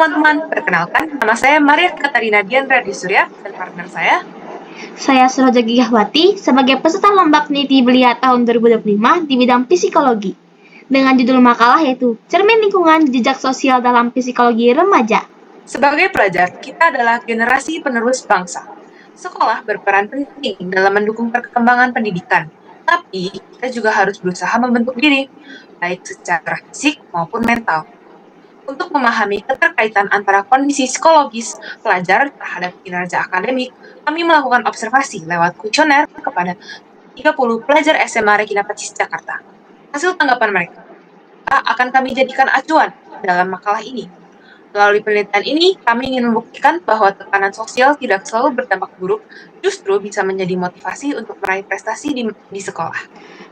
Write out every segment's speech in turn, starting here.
teman-teman, perkenalkan, nama saya Maria Katarina Diandra Disurya dan partner Saya Surojo Gigahwati sebagai peserta lomba peneliti belia tahun 2025 di bidang psikologi. Dengan judul makalah yaitu Cermin Lingkungan Jejak Sosial dalam Psikologi Remaja. Sebagai pelajar, kita adalah generasi penerus bangsa. Sekolah berperan penting dalam mendukung perkembangan pendidikan, tapi kita juga harus berusaha membentuk diri, baik secara fisik maupun mental. Untuk memahami keterkaitan antara kondisi psikologis pelajar terhadap kinerja akademik, kami melakukan observasi lewat kuesioner kepada 30 pelajar SMA Regina Pacis Jakarta. Hasil tanggapan mereka akan kami jadikan acuan dalam makalah ini. Melalui penelitian ini, kami ingin membuktikan bahwa tekanan sosial tidak selalu berdampak buruk, justru bisa menjadi motivasi untuk meraih prestasi di sekolah.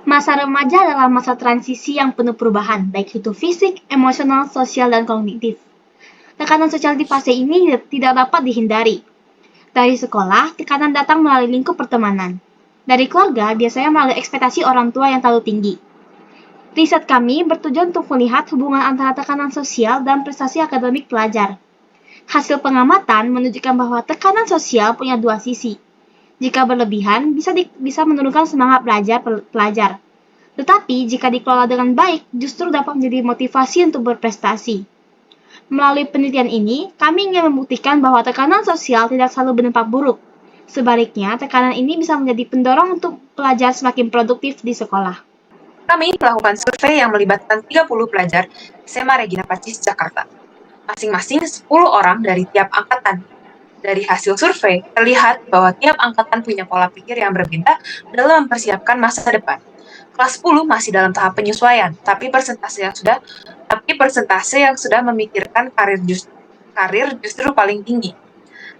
Masa remaja adalah masa transisi yang penuh perubahan, baik itu fisik, emosional, sosial, dan kognitif. Tekanan sosial di fase ini tidak dapat dihindari. Dari sekolah, tekanan datang melalui lingkup pertemanan. Dari keluarga, biasanya melalui ekspektasi orang tua yang terlalu tinggi. Riset kami bertujuan untuk melihat hubungan antara tekanan sosial dan prestasi akademik pelajar. Hasil pengamatan menunjukkan bahwa tekanan sosial punya dua sisi. Jika berlebihan, bisa menurunkan semangat pelajar. Tetapi, jika dikelola dengan baik, justru dapat menjadi motivasi untuk berprestasi. Melalui penelitian ini, kami ingin membuktikan bahwa tekanan sosial tidak selalu berdampak buruk. Sebaliknya, tekanan ini bisa menjadi pendorong untuk pelajar semakin produktif di sekolah. Kami melakukan survei yang melibatkan 30 pelajar SMA Regina Pacis Jakarta. Masing-masing 10 orang dari tiap angkatan. Dari hasil survei, terlihat bahwa tiap angkatan punya pola pikir yang berbeda dalam mempersiapkan masa depan. Kelas 10 masih dalam tahap penyesuaian, tapi persentase yang sudah memikirkan karir justru paling tinggi.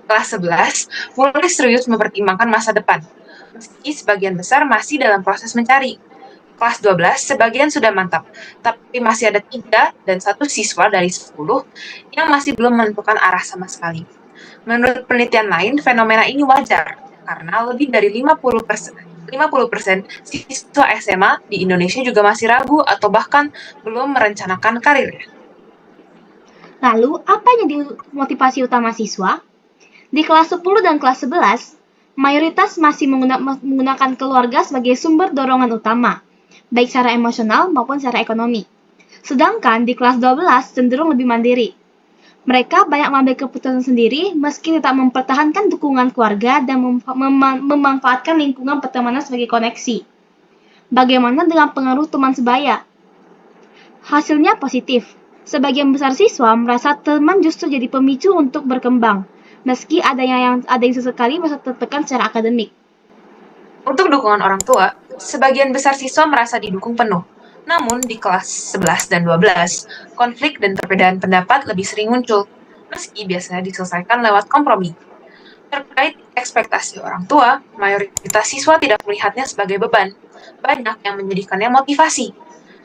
Kelas 11 mulai serius mempertimbangkan masa depan, meski sebagian besar masih dalam proses mencari. Kelas 12 sebagian sudah mantap, tapi masih ada 3 dan 1 siswa dari 10 yang masih belum menentukan arah sama sekali. Menurut penelitian lain, fenomena ini wajar, karena lebih dari 50% siswa SMA di Indonesia juga masih ragu atau bahkan belum merencanakan karirnya. Lalu, apa yang jadi motivasi utama siswa? Di kelas 10 dan kelas 11, mayoritas masih menggunakan keluarga sebagai sumber dorongan utama, baik secara emosional maupun secara ekonomi. Sedangkan di kelas 12 cenderung lebih mandiri. Mereka banyak mengambil keputusan sendiri meski tetap mempertahankan dukungan keluarga dan memanfaatkan lingkungan pertemanan sebagai koneksi. Bagaimana dengan pengaruh teman sebaya? Hasilnya positif. Sebagian besar siswa merasa teman justru jadi pemicu untuk berkembang, meski ada yang sesekali merasa tertekan secara akademik. Untuk dukungan orang tua, sebagian besar siswa merasa didukung penuh. Namun, di kelas 11 dan 12, konflik dan perbedaan pendapat lebih sering muncul, meski biasanya diselesaikan lewat kompromi. Terkait ekspektasi orang tua, mayoritas siswa tidak melihatnya sebagai beban. Banyak yang menjadikannya motivasi.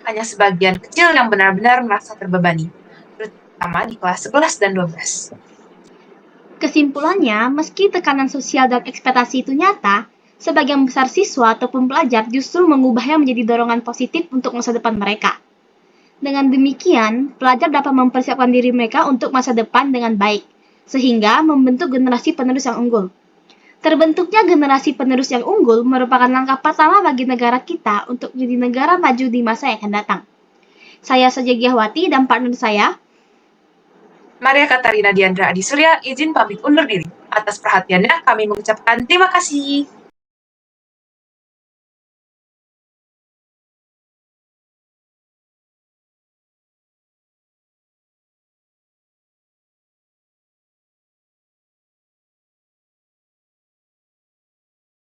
Hanya sebagian kecil yang benar-benar merasa terbebani, terutama di kelas 11 dan 12. Kesimpulannya, meski tekanan sosial dan ekspektasi itu nyata, sebagian besar siswa ataupun pelajar justru mengubahnya menjadi dorongan positif untuk masa depan mereka. Dengan demikian, pelajar dapat mempersiapkan diri mereka untuk masa depan dengan baik, sehingga membentuk generasi penerus yang unggul. Terbentuknya generasi penerus yang unggul merupakan langkah pertama bagi negara kita untuk menjadi negara maju di masa yang akan datang. Saya Surojo Gigahwati dan partner saya, Maria Katarina Diandra Adisurya, izin pamit undur diri. Atas perhatiannya, kami mengucapkan terima kasih.